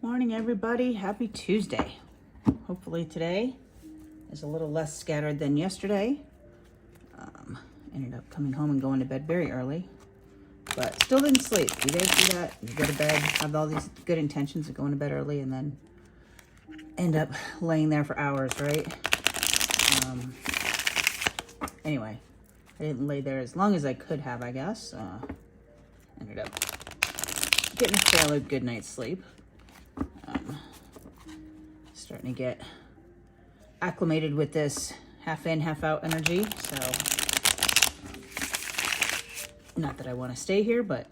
Morning, everybody. Happy Tuesday. Hopefully today is a little less scattered than yesterday. Ended up coming home and going to bed very early, but still didn't sleep. You guys do that? You go to bed, have all these good intentions of going to bed early, and then end up laying there for hours, right? Anyway, I didn't lay there as long as I could have, I guess. Ended up getting a fairly good night's sleep. Starting to get acclimated with this half in, half out energy. So, not that I want to stay here, but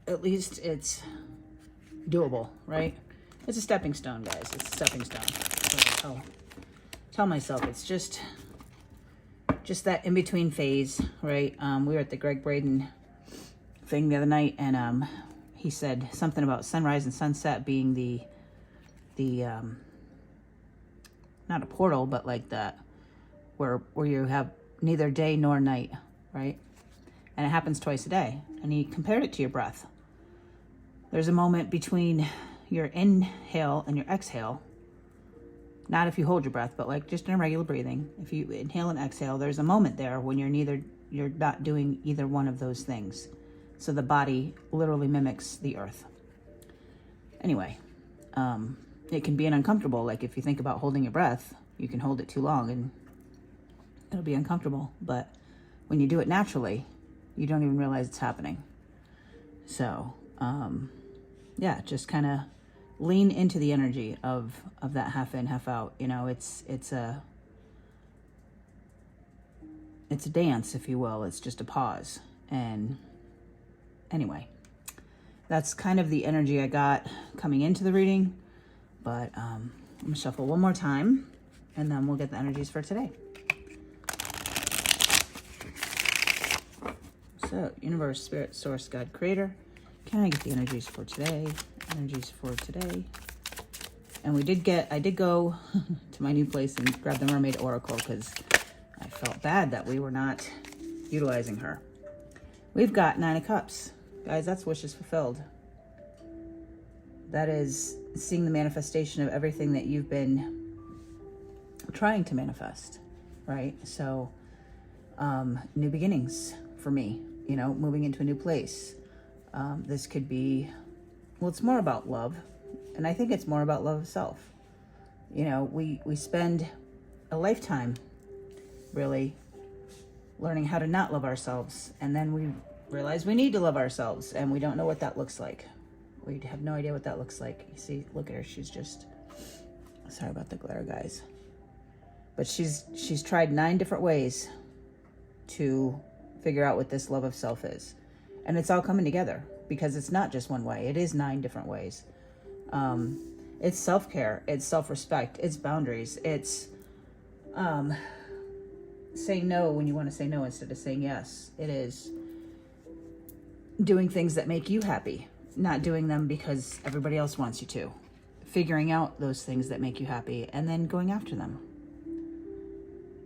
at least it's doable, right? It's a stepping stone, guys. It's a stepping stone. So I tell myself it's just that in-between phase, right? We were at the Greg Braden thing the other night, and he said something about sunrise and sunset being the not a portal, but like that where you have neither day nor night, right? And it happens twice a day. And he compared it to your breath. There's a moment between your inhale and your exhale. Not if you hold your breath, but like just in regular breathing. If you inhale and exhale, there's a moment there when you're not doing either one of those things. So the body literally mimics the earth. Anyway, it can be uncomfortable. Like if you think about holding your breath, you can hold it too long and it'll be uncomfortable. But when you do it naturally, you don't even realize it's happening. So, yeah, just kind of lean into the energy of that half in, half out. You know, it's a dance, if you will. It's just a pause. And anyway, that's kind of the energy I got coming into the reading. But I'm going to shuffle one more time, and then we'll get the energies for today. So, Universe, Spirit, Source, God, Creator. Can I get the energies for today? Energies for today. And I did go to my new place and grab the Mermaid Oracle because I felt bad that we were not utilizing her. We've got 9 of Cups. Guys, that's wishes fulfilled. That is seeing the manifestation of everything that you've been trying to manifest, right? So, new beginnings for me, you know, moving into a new place. This could be, well, it's more about love. And I think it's more about love of self. You know, we spend a lifetime really learning how to not love ourselves. And then we realize we need to love ourselves, and we don't know what that looks like. We have no idea what that looks like. You see, look at her. She's just, sorry about the glare, guys. But she's tried 9 different ways to figure out what this love of self is. And it's all coming together because it's not just one way. It is 9 different ways. It's self-care. It's self-respect. It's boundaries. It's saying no when you want to say no instead of saying yes. It is doing things that make you happy. Not doing them because everybody else wants you to. Figuring out those things that make you happy and then going after them.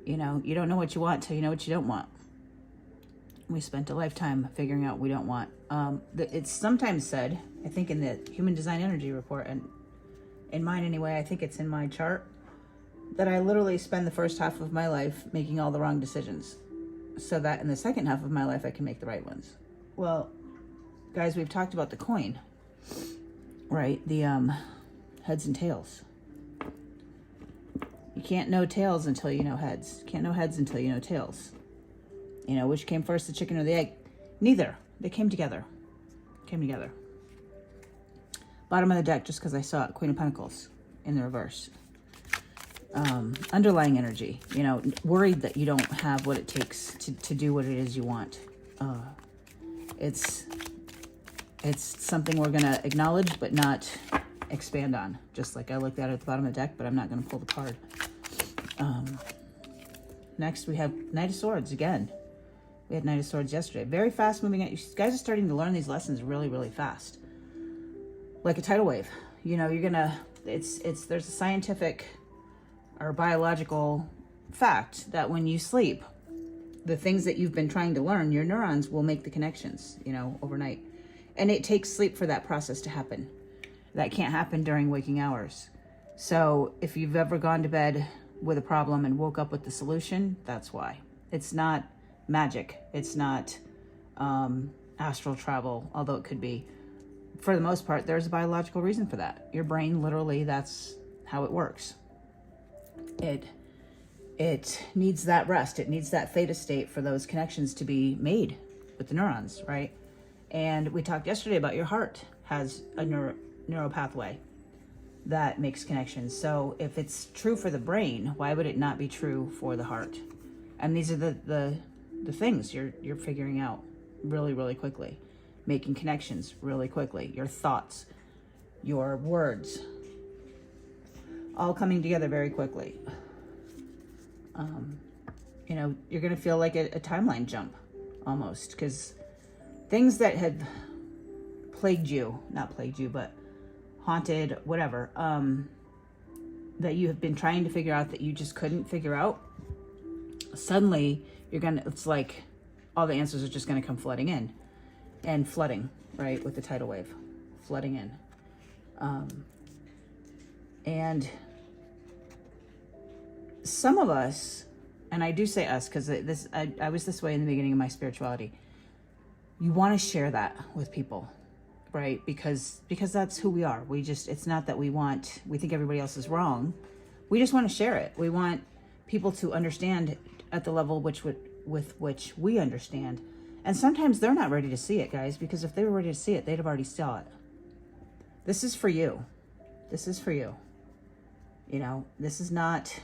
You know, you don't know what you want till you know what you don't want. We spent a lifetime figuring out what we don't want. It's sometimes said, I think in the Human Design Energy Report, and in mine anyway, I think it's in my chart, that I literally spend the first half of my life making all the wrong decisions so that in the second half of my life I can make the right ones. Well, guys, we've talked about the coin, right? The heads and tails. You can't know tails until you know heads. You can't know heads until you know tails. You know, which came first, the chicken or the egg? Neither. They came together. Bottom of the deck, just because I saw it, Queen of Pentacles in the reverse. Underlying energy, you know, worried that you don't have what it takes to do what it is you want. It's something we're going to acknowledge but not expand on. Just like I looked at it at the bottom of the deck, but I'm not going to pull the card. Next, we have Knight of Swords again. We had Knight of Swords yesterday. Very fast moving. You guys are starting to learn these lessons really, really fast. Like a tidal wave. You know, there's a scientific or biological fact that when you sleep, the things that you've been trying to learn, your neurons will make the connections, you know, overnight. And it takes sleep for that process to happen. That can't happen during waking hours. So if you've ever gone to bed with a problem and woke up with the solution, that's why. It's not magic. It's not astral travel, although it could be. For the most part, there's a biological reason for that. Your brain, literally, that's how it works. It needs that rest. It needs that theta state for those connections to be made with the neurons, right? And we talked yesterday about your heart has a neural pathway that makes connections. So if it's true for the brain, why would it not be true for the heart? And these are the things you're figuring out really, really quickly. Making connections really quickly. Your thoughts, your words, all coming together very quickly. You're going to feel like a timeline jump almost, because things that had not plagued you, but haunted, whatever, that you have been trying to figure out that you just couldn't figure out, suddenly it's like all the answers are just going to come flooding in, and flooding, right, with the tidal wave, flooding in. And some of us, and I do say us because I was this way in the beginning of my spirituality, you want to share that with people, right? Because that's who we are. It's not that we think everybody else is wrong. We just want to share it. We want people to understand at the level with which we understand. And sometimes they're not ready to see it, guys, because if they were ready to see it, they'd have already saw it. This is for you. This is for you. This is not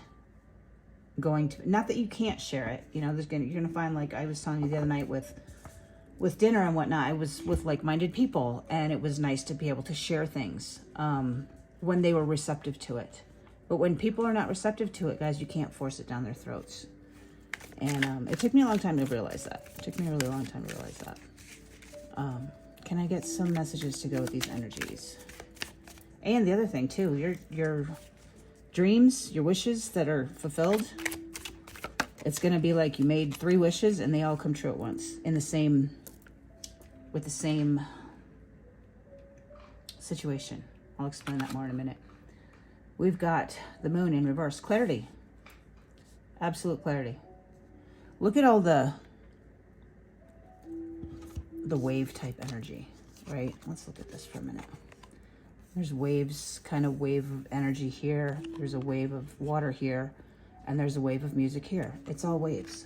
going to, not that you can't share it. You're going to find, like I was telling you the other night with dinner and whatnot, I was with like-minded people, and it was nice to be able to share things when they were receptive to it. But when people are not receptive to it, guys, you can't force it down their throats. And it took me a long time to realize that. It took me a really long time to realize that. Can I get some messages to go with these energies? And the other thing too, your dreams, your wishes that are fulfilled, it's going to be like you made 3 wishes and they all come true at once with the same situation. I'll explain that more in a minute. We've got the moon in reverse. Clarity. Absolute clarity. Look at all the wave type energy, right? Let's look at this for a minute. There's waves, kind of wave of energy here. There's a wave of water here. And there's a wave of music here. It's all waves.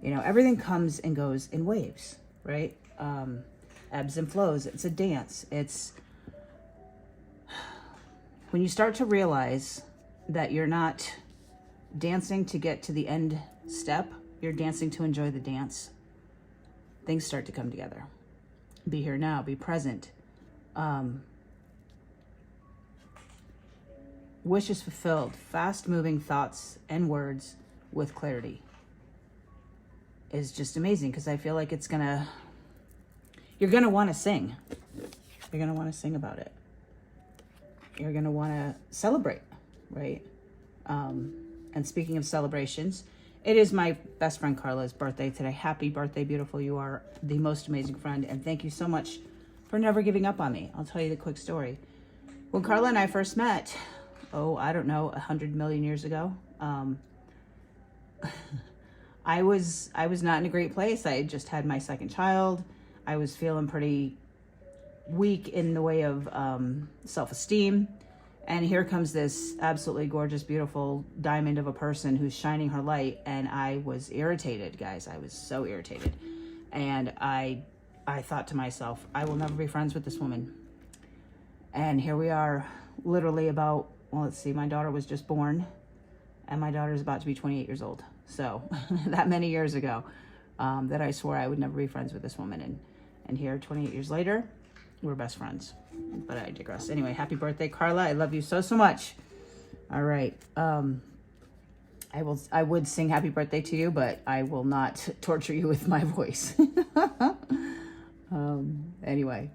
Everything comes and goes in waves, right? Ebbs and flows. It's a dance. It's when you start to realize that you're not dancing to get to the end step, you're dancing to enjoy the dance, things start to come together. Be here now, be present. Wishes fulfilled, fast moving thoughts and words with clarity is just amazing, because I feel like you're gonna want to sing. You're gonna want to sing about it. You're gonna want to celebrate, right? And speaking of celebrations, it is my best friend Carla's birthday today. Happy birthday, beautiful. You are the most amazing friend. And thank you so much for never giving up on me. I'll tell you the quick story. When Carla and I first met, I don't know, 100 million years ago, I was not in a great place. I had just had my second child. I was feeling pretty weak in the way of self-esteem. And here comes this absolutely gorgeous, beautiful diamond of a person who's shining her light. And I was irritated, guys. I was so irritated. And I thought to myself, I will never be friends with this woman. And here we are, literally about, my daughter was just born. And my daughter's about to be 28 years old. So that many years ago, that I swore I would never be friends with this woman. And here, 28 years later, we're best friends. But I digress. Anyway, happy birthday, Carla. I love you so, so much. All right. I would sing happy birthday to you, but I will not torture you with my voice. Anyway,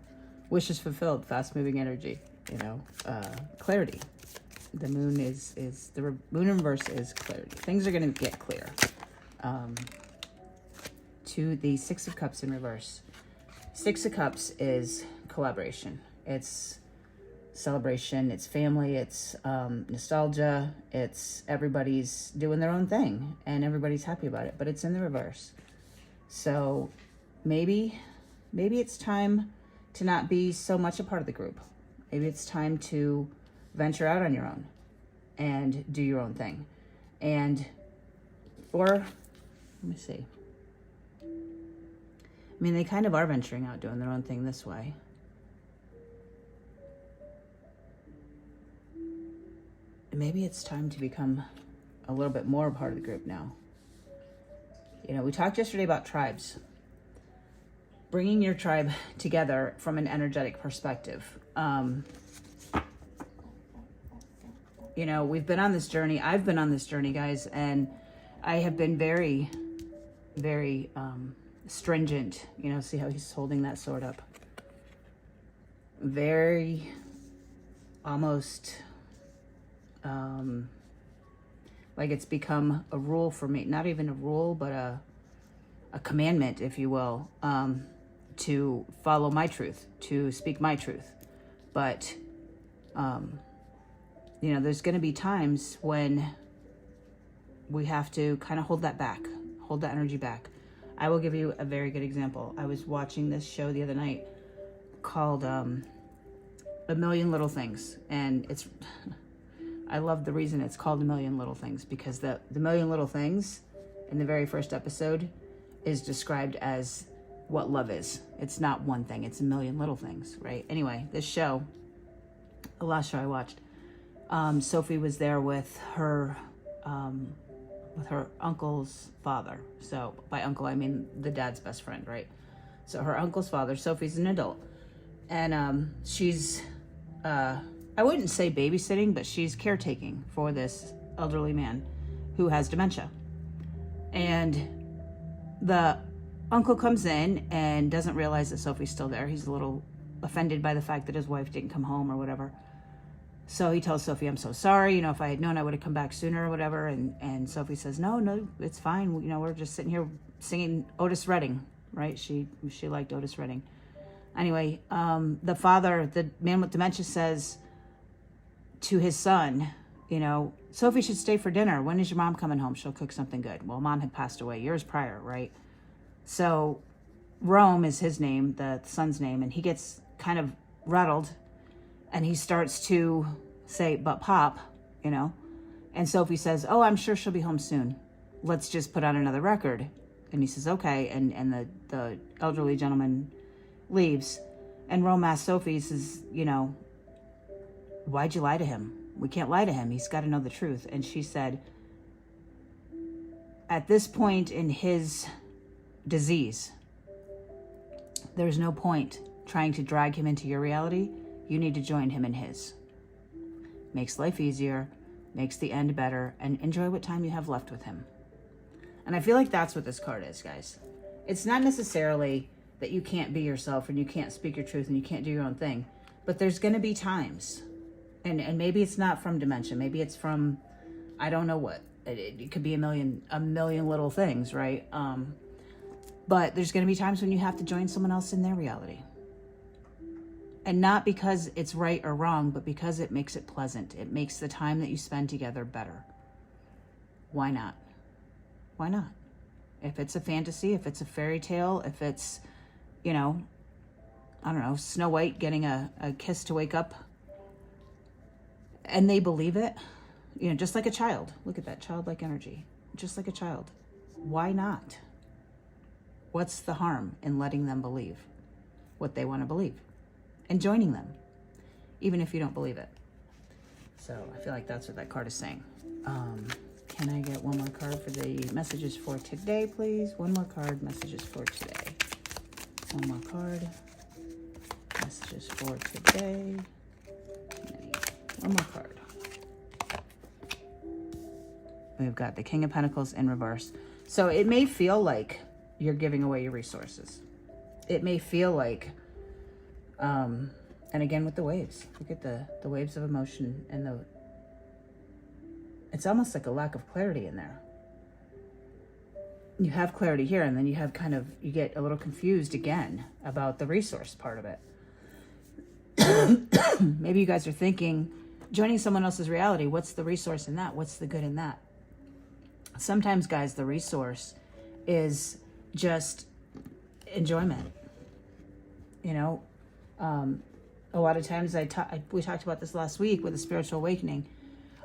wishes fulfilled, fast moving energy, clarity. The moon the moon in reverse is clarity. Things are going to get clear. To the 6 of Cups in reverse. 6 of Cups is collaboration. It's celebration, it's family, it's nostalgia, it's everybody's doing their own thing and everybody's happy about it, but it's in the reverse. So maybe it's time to not be so much a part of the group. Maybe it's time to venture out on your own and do your own thing. Or let me see. I mean, they kind of are venturing out doing their own thing this way. Maybe it's time to become a little bit more a part of the group now. You know, we talked yesterday about tribes. Bringing your tribe together from an energetic perspective. You know, we've been on this journey. I've been on this journey, guys, and I have been very, very stringent. You know, see how he's holding that sword up? Very, almost... like it's become a rule for me, not even a rule, but a commandment, if you will, to follow my truth, to speak my truth. But, you know, there's going to be times when we have to kind of hold that back, hold that energy back. I will give you a very good example. I was watching this show the other night called A Million Little Things, and it's... I love the reason it's called A Million Little Things, because the million little things in the very first episode is described as what love is. It's not one thing, it's a million little things, right? Anyway, this show, the last show I watched, Sophie was there with her uncle's father. So by uncle, I mean the dad's best friend, right? So her uncle's father, Sophie's an adult, and she's... I wouldn't say babysitting, but she's caretaking for this elderly man who has dementia. And the uncle comes in and doesn't realize that Sophie's still there. He's a little offended by the fact that his wife didn't come home or whatever. So he tells Sophie, I'm so sorry. You know, if I had known, I would have come back sooner or whatever. And Sophie says, no, it's fine. You know, we're just sitting here singing Otis Redding, right? She liked Otis Redding. Anyway, the father, the man with dementia, says to his son, you know, Sophie should stay for dinner. When is your mom coming home? She'll cook something good. Well, mom had passed away years prior, right? So Rome is his name, the son's name, and he gets kind of rattled and he starts to say, but Pop, you know, and Sophie says, oh, I'm sure she'll be home soon. Let's just put on another record. And he says, okay. And the elderly gentleman leaves, and Rome asks Sophie, says, you know, why'd you lie to him? We can't lie to him. He's got to know the truth. And she said, at this point in his disease, there's no point trying to drag him into your reality. You need to join him in his. Makes life easier, makes the end better, and enjoy what time you have left with him. And I feel like that's what this card is, guys. It's not necessarily that you can't be yourself and you can't speak your truth and you can't do your own thing, but there's going to be times. And maybe it's not from dementia. Maybe it's from, I don't know what. It could be a million little things, right? But there's going to be times when you have to join someone else in their reality. And not because it's right or wrong, but because it makes it pleasant. It makes the time that you spend together better. Why not? Why not? If it's a fantasy, if it's a fairy tale, if it's, you know, I don't know, Snow White getting a kiss to wake up, and they believe it, you know, just like a child. Look at that childlike energy. Just like a child. Why not? What's the harm in letting them believe what they want to believe and joining them, even if you don't believe it? So I feel like that's what that card is saying. Can I get one more card for the messages for today, please? One more card, messages for today. One more card, messages for today. One more card. We've got the King of Pentacles in reverse. So it may feel like you're giving away your resources. It may feel like, and again with the waves, look at the waves of emotion and it's almost like a lack of clarity in there. You have clarity here, and then you have you get a little confused again about the resource part of it. Maybe you guys are thinking, joining someone else's reality, what's the resource in that? What's the good in that? Sometimes, guys, the resource is just enjoyment. You know, a lot of times we talked about this last week with the spiritual awakening.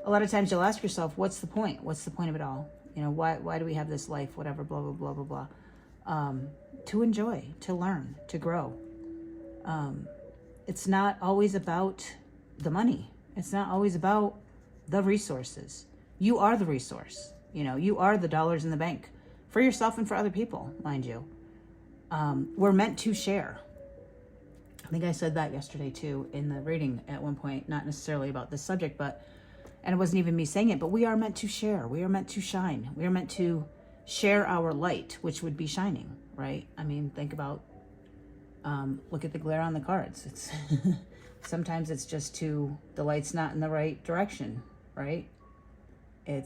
A lot of times you'll ask yourself, what's the point? What's the point of it all? You know, why do we have this life? Whatever, blah, blah, blah, blah, blah. To enjoy, to learn, to grow. It's not always about the money. It's not always about the resources. You are the resource. You know, you are the dollars in the bank for yourself and for other people, mind you. We're meant to share. I think I said that yesterday too in the reading at one point, not necessarily about this subject, and it wasn't even me saying it, but we are meant to share. We are meant to shine. We are meant to share our light, which would be shining, right? I mean, think about, look at the glare on the cards. It's sometimes it's just the light's not in the right direction, right? You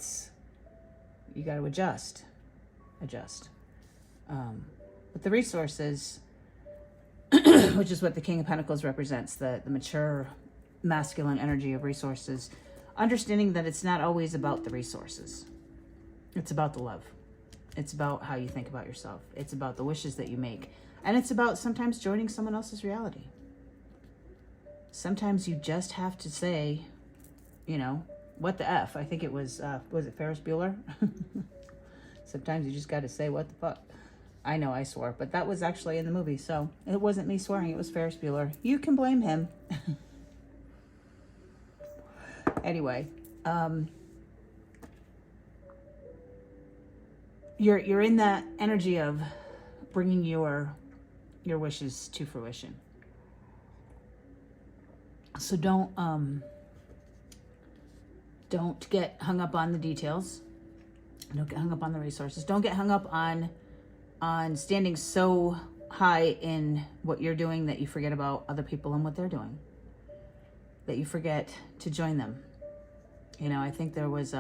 got to adjust. But the resources, which is what the King of Pentacles represents, the mature masculine energy of resources, understanding that it's not always about the resources. It's about the love. It's about how you think about yourself. It's about the wishes that you make. And it's about sometimes joining someone else's reality. Sometimes you just have to say, you know, what the F? I think it was it Ferris Bueller? Sometimes you just got to say, what the fuck? I know I swore, but that was actually in the movie, so it wasn't me swearing, it was Ferris Bueller. You can blame him. Anyway, you're in that energy of bringing your wishes to fruition. So don't get hung up on the details. Don't get hung up on the resources. Don't get hung up on standing so high in what you're doing that you forget about other people and what they're doing. That you forget to join them. You know, I think there was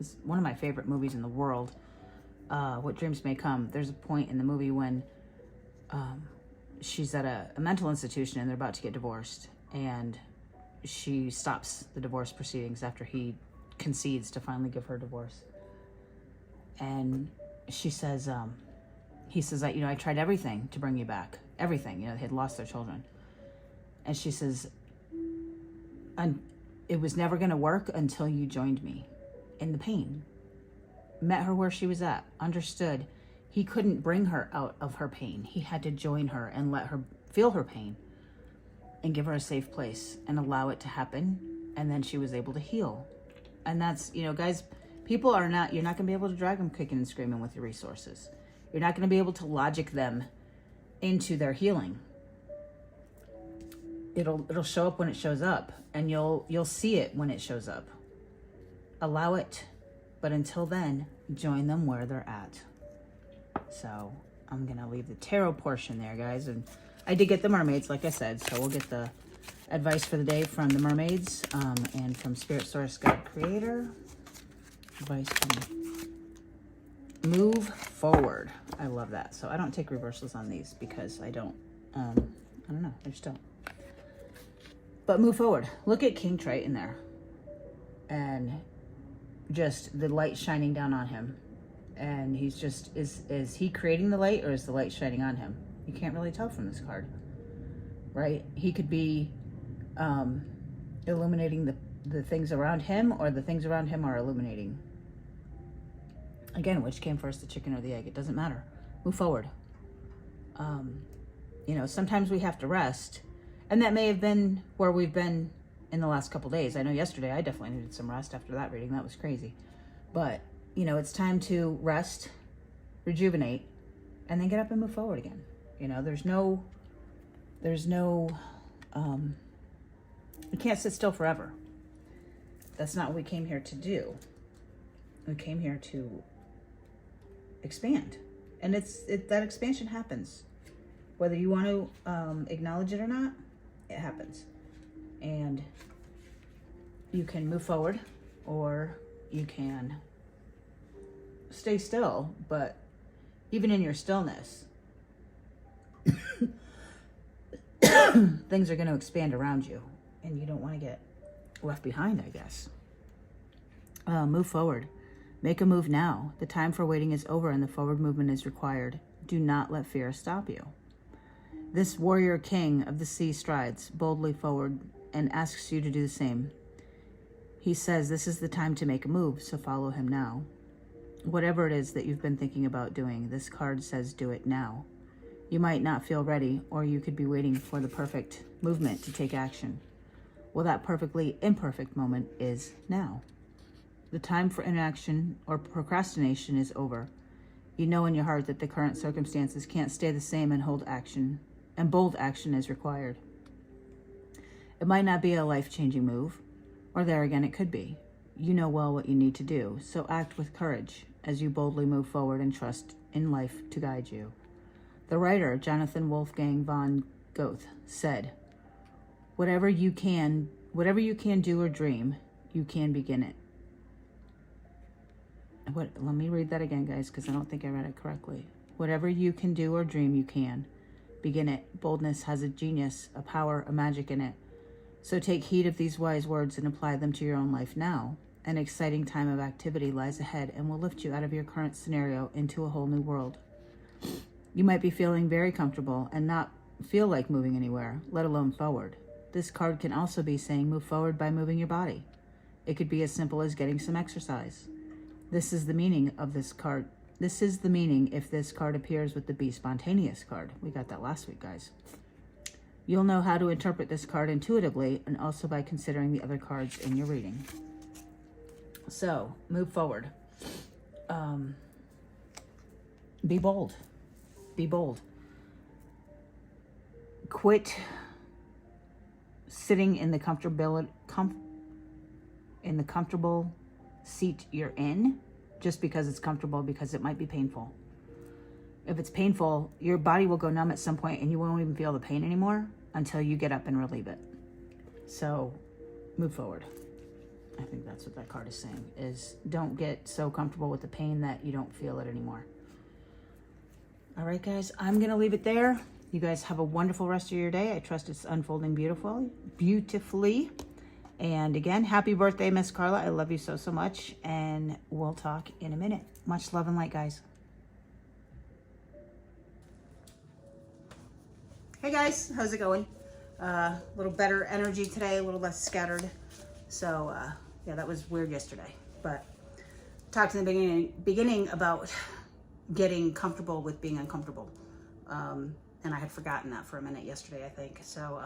it's one of my favorite movies in the world, What Dreams May Come. There's a point in the movie when she's at a mental institution and they're about to get divorced, and she stops the divorce proceedings after he concedes to finally give her divorce. And she says, he says that, you know, I tried everything to bring you back. Everything, you know, they had lost their children. And she says, and it was never going to work until you joined me in the pain. Met her where she was at, understood. He couldn't bring her out of her pain. He had to join her and let her feel her pain and give her a safe place and allow it to happen. And then she was able to heal. And that's, you know, guys, people are not, you're not going to be able to drag them kicking and screaming with your resources. You're not going to be able to logic them into their healing. It'll show up when it shows up, and you'll see it when it shows up. Allow it, but until then, join them where they're at. So I'm going to leave the tarot portion there, guys. And I did get the mermaids, like I said, so we'll get the advice for the day from the mermaids and from Spirit Source God Creator. Advice from move forward. I love that. So I don't take reversals on these because I don't know. I just don't. But move forward. Look at King Triton there. And just the light shining down on him. And he's just, is he creating the light, or is the light shining on him? You can't really tell from this card. Right? He could be illuminating the things around him, or the things around him are illuminating. Again, which came first, the chicken or the egg? It doesn't matter. Move forward. You know, sometimes we have to rest. And that may have been where we've been in the last couple days. I know yesterday I definitely needed some rest after that reading. That was crazy. But, you know, it's time to rest, rejuvenate, and then get up and move forward again. You know, there's no, we can't sit still forever. That's not what we came here to do. We came here to expand. And that expansion happens. Whether you want to acknowledge it or not, it happens. And you can move forward, or you can stay still. But even in your stillness, things are going to expand around you, and you don't want to get left behind, I guess. Move forward. Make a move now. The time for waiting is over and the forward movement is required. Do not let fear stop you. This warrior king of the sea strides boldly forward and asks you to do the same. He says this is the time to make a move, so follow him now. Whatever it is that you've been thinking about doing, this card says do it now. You might not feel ready, or you could be waiting for the perfect movement to take action. Well, that perfectly imperfect moment is now. The time for inaction or procrastination is over. You know in your heart that the current circumstances can't stay the same and hold action, and bold action is required. It might not be a life-changing move, or there again it could be. You know well what you need to do, so act with courage as you boldly move forward and trust in life to guide you. The writer, Jonathan Wolfgang von Goethe, said, Whatever you can do or dream, you can begin it. Let me read that again, guys, because I don't think I read it correctly. Whatever you can do or dream, you can begin it. Boldness has a genius, a power, a magic in it. So take heed of these wise words and apply them to your own life now. An exciting time of activity lies ahead and will lift you out of your current scenario into a whole new world. You might be feeling very comfortable and not feel like moving anywhere, let alone forward. This card can also be saying move forward by moving your body. It could be as simple as getting some exercise. This is the meaning of this card. This is the meaning if this card appears with the Be Spontaneous card. We got that last week, guys. You'll know how to interpret this card intuitively and also by considering the other cards in your reading. So, move forward. Be bold. Be bold. Quit sitting in the comfortable seat you're in just because it's comfortable, because it might be painful. If it's painful, your body will go numb at some point and you won't even feel the pain anymore until you get up and relieve it. So move forward. I think that's what that card is saying, is don't get so comfortable with the pain that you don't feel it anymore. All right, guys, I'm going to leave it there. You guys have a wonderful rest of your day. I trust it's unfolding beautifully. And again, happy birthday, Miss Carla. I love you so, so much. And we'll talk in a minute. Much love and light, guys. Hey, guys. How's it going? A little better energy today, a little less scattered. So, yeah, that was weird yesterday. But talked in the beginning about getting comfortable with being uncomfortable. And I had forgotten that for a minute yesterday, I think. So,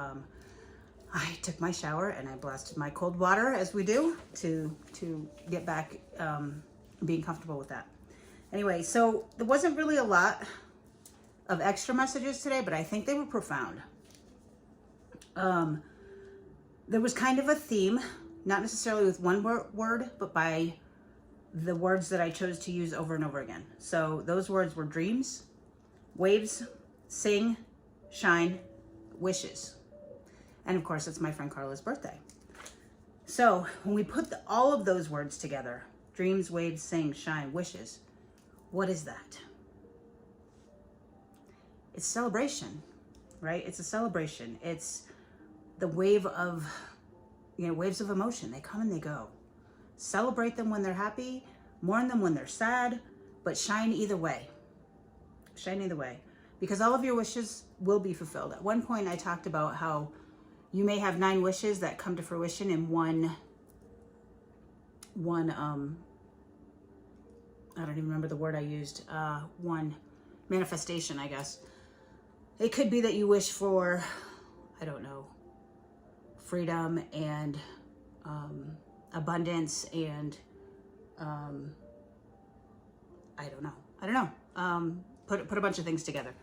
I took my shower and I blasted my cold water, as we do, to get back being comfortable with that. Anyway, so there wasn't really a lot of extra messages today, but I think they were profound. There was kind of a theme, not necessarily with one word, but by the words that I chose to use over and over again. So those words were dreams, waves, sing, shine, wishes. And of course, it's my friend Carla's birthday. So when we put all of those words together, dreams, waves, sing, shine, wishes, what is that? It's celebration, right? It's a celebration. It's the wave of, waves of emotion. They come and they go. Celebrate them when they're happy, mourn them when they're sad, but shine either way. Shine either way. Because all of your wishes will be fulfilled. At one point, I talked about how you may have 9 wishes that come to fruition in one I don't even remember the word I used, one manifestation, I guess. It could be that you wish for, I don't know, freedom and abundance and I don't know. Put a bunch of things together.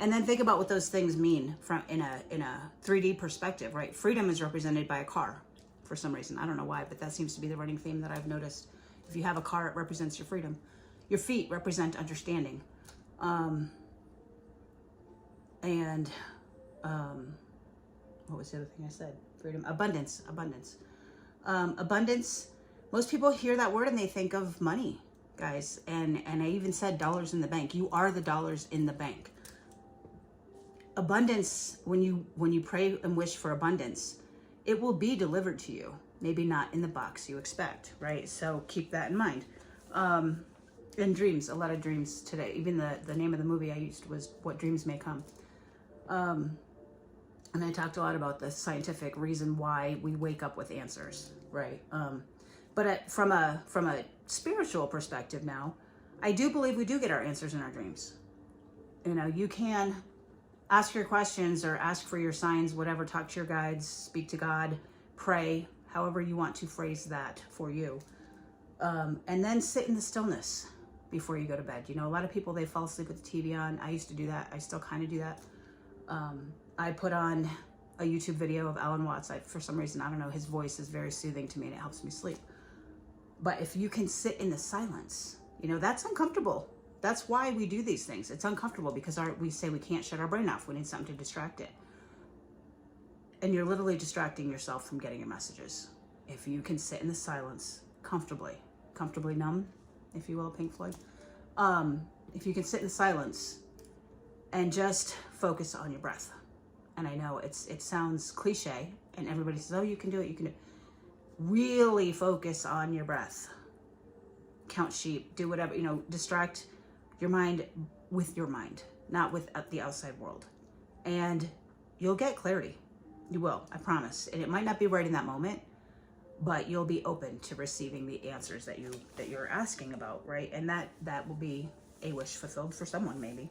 And then think about what those things mean in a 3D perspective, right? Freedom is represented by a car for some reason. I don't know why, but that seems to be the running theme that I've noticed. If you have a car, it represents your freedom. Your feet represent understanding. What was the other thing I said? Freedom, abundance. Abundance. Most people hear that word and they think of money, guys. And I even said dollars in the bank. You are the dollars in the bank. abundance, when you pray and wish for abundance, it will be delivered to you. Maybe not in the box you expect, right? So keep that in mind. And dreams, a lot of dreams today. Even the name of the movie I used was What Dreams May Come. And I talked a lot about the scientific reason why we wake up with answers, right? But from a spiritual perspective now, I do believe we do get our answers in our dreams. You know, you can ask your questions or ask for your signs, whatever, talk to your guides, speak to God, pray, however you want to phrase that for you. And then sit in the stillness before you go to bed. You know, a lot of people, they fall asleep with the TV on. I used to do that. I still kind of do that. I put on a YouTube video of Alan Watts. For some reason, I don't know, his voice is very soothing to me and it helps me sleep. But if you can sit in the silence, you know, that's uncomfortable. That's why we do these things. It's uncomfortable because we say we can't shut our brain off. We need something to distract it. And you're literally distracting yourself from getting your messages. If you can sit in the silence comfortably numb, if you will, Pink Floyd. If you can sit in the silence and just focus on your breath. And I know it sounds cliche and everybody says, oh, you can do it, you can do it. Really focus on your breath. Count sheep, do whatever, you know, distract your mind with your mind, not with the outside world. And you'll get clarity. You will, I promise. And it might not be right in that moment, but you'll be open to receiving the answers that you're asking about, right? And that will be a wish fulfilled for someone, maybe.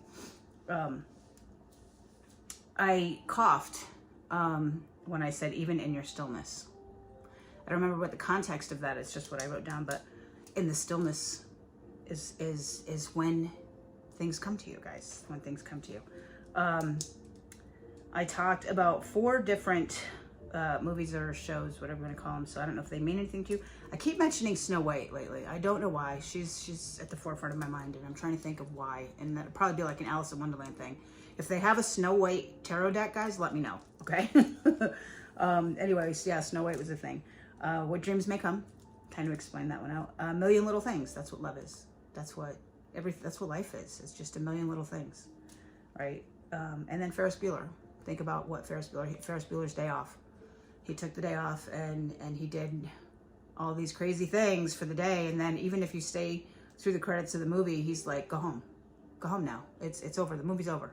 I coughed when I said even in your stillness. I don't remember what the context of that is, just what I wrote down, but in the stillness is when things come to you, guys, when things come to you. I talked about 4 different movies or shows, whatever you want to call them, so I don't know if they mean anything to you. I keep mentioning Snow White lately. I don't know why. She's at the forefront of my mind, and I'm trying to think of why, and that'll probably be like an Alice in Wonderland thing. If they have a Snow White tarot deck, guys, let me know, okay? Anyways, yeah, Snow White was a thing. What Dreams May Come, kind of explain that one out. A Million Little Things, that's what love is. That's what life is. It's just a million little things, right? And then Ferris Bueller. Think about what Ferris Bueller's day off. He took the day off and he did all these crazy things for the day. And then even if you stay through the credits of the movie, he's like, go home now. It's over. The movie's over,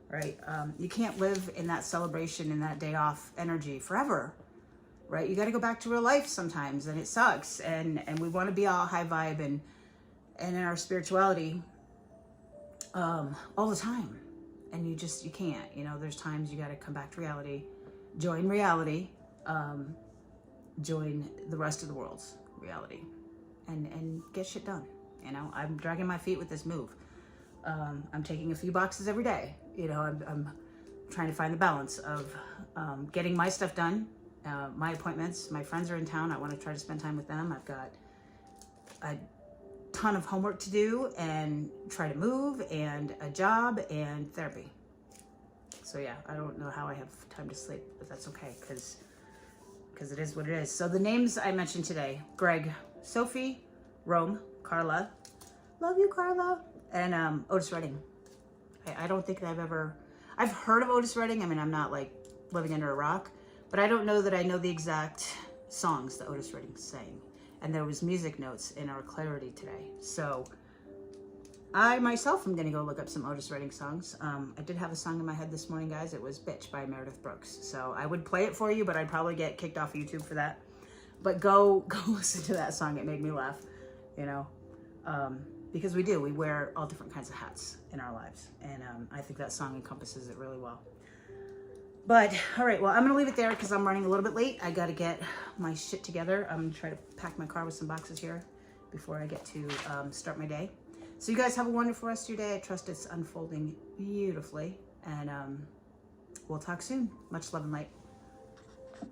right? You can't live in that celebration, in that day off energy forever, right? You got to go back to real life sometimes, and it sucks. And we want to be all high vibe and in our spirituality all the time. And you can't, you know, there's times you got to come back to reality, join reality, join the rest of the world's reality and get shit done. You know, I'm dragging my feet with this move. I'm taking a few boxes every day. You know, I'm trying to find the balance of getting my stuff done, my appointments. My friends are in town. I want to try to spend time with them. I've got a ton of homework to do and try to move and a job and therapy. So yeah, I don't know how I have time to sleep, but that's okay because it is what it is. So the names I mentioned today: Greg, Sophie, Rome, Carla, love you, Carla, and Otis Redding. I don't think that I've heard of Otis Redding. I mean, I'm not like living under a rock, but I don't know that I know the exact songs that Otis Redding sang. And there was music notes in our clarity today. So I myself am going to go look up some Otis Redding songs. I did have a song in my head this morning, guys. It was Bitch by Meredith Brooks. So I would play it for you, but I'd probably get kicked off YouTube for that. But go listen to that song. It made me laugh, you know, because we wear all different kinds of hats in our lives. And I think that song encompasses it really well. But, all right, well, I'm going to leave it there because I'm running a little bit late. I got to get my shit together. I'm going to try to pack my car with some boxes here before I get to start my day. So you guys have a wonderful rest of your day. I trust it's unfolding beautifully. And we'll talk soon. Much love and light.